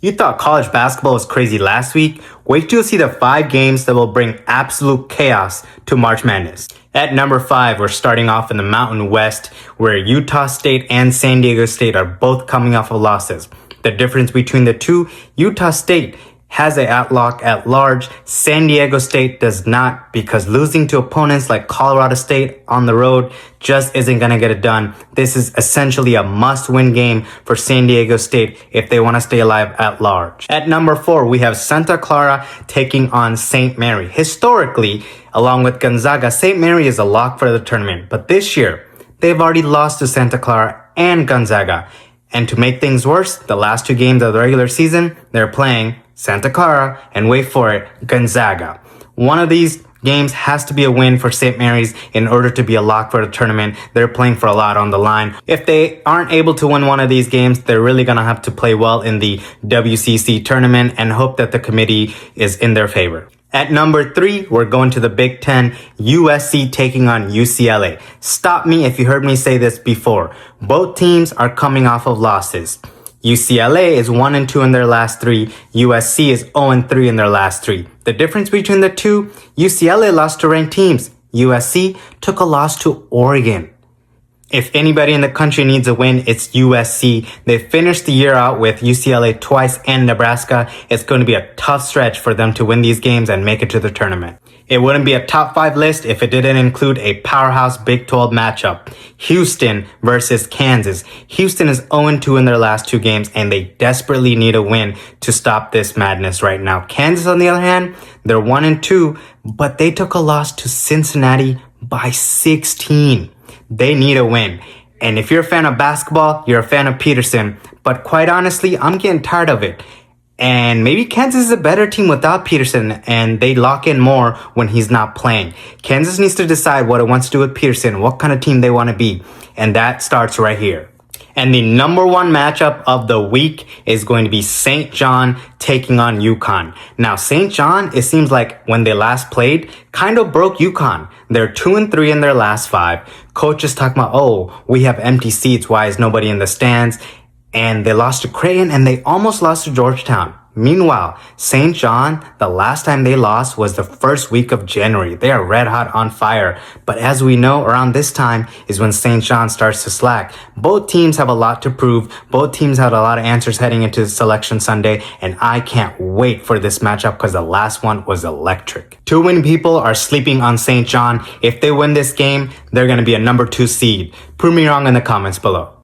You thought college basketball was crazy last week? Wait till you see the 5 games that will bring absolute chaos to March Madness. At number 5, we're starting off in the Mountain West, where Utah State and San Diego State are both coming off of losses. The difference between the two, Utah State has a outlook at large. San Diego State does not, because losing to opponents like Colorado State on the road just isn't going to get it done. This is essentially a must-win game for San Diego State if they want to stay alive at large. At number 4, we have Santa Clara taking on St. Mary. Historically, along with Gonzaga, St. Mary is a lock for the tournament, but this year, they've already lost to Santa Clara and Gonzaga. And to make things worse, the last 2 games of the regular season, they're playing Santa Clara and, wait for it, Gonzaga. One of these games has to be a win for St. Mary's in order to be a lock for the tournament. They're playing for a lot on the line. If they aren't able to win one of these games, they're really going to have to play well in the WCC tournament and hope that the committee is in their favor. At number 3, we're going to the Big Ten, USC taking on UCLA. Stop me if you heard me say this before. Both teams are coming off of losses. UCLA is 1-2 in their last 3. USC is 0-3 in their last 3. The difference between the two, UCLA lost to ranked teams. USC took a loss to Oregon. If anybody in the country needs a win, it's USC. They finished the year out with UCLA twice and Nebraska. It's going to be a tough stretch for them to win these games and make it to the tournament. It wouldn't be a top 5 list if it didn't include a powerhouse Big 12 matchup. Houston versus Kansas. Houston is 0-2 in their last 2 games, and they desperately need a win to stop this madness right now. Kansas, on the other hand, they're 1-2, but they took a loss to Cincinnati by 16. They need a win. And if you're a fan of basketball, you're a fan of Peterson. But quite honestly, I'm getting tired of it. And maybe Kansas is a better team without Peterson, and they lock in more when he's not playing. Kansas needs to decide what it wants to do with Peterson, what kind of team they want to be. And that starts right here. And the number 1 matchup of the week is going to be St. John taking on UConn. Now, St. John, it seems like when they last played, kind of broke UConn. They're 2-3 in their last 5. Coach is talking about, oh, we have empty seats. Why is nobody in the stands? And they lost to Creighton, and they almost lost to Georgetown. Meanwhile, St. John, the last time they lost was the first week of January. They are red hot on fire. But as we know, around this time is when St. John starts to slack. Both teams have a lot to prove. Both teams had a lot of answers heading into Selection Sunday. And I can't wait for this matchup because the last one was electric. 2 win people are sleeping on St. John. If they win this game, they're going to be a number 2 seed. Prove me wrong in the comments below.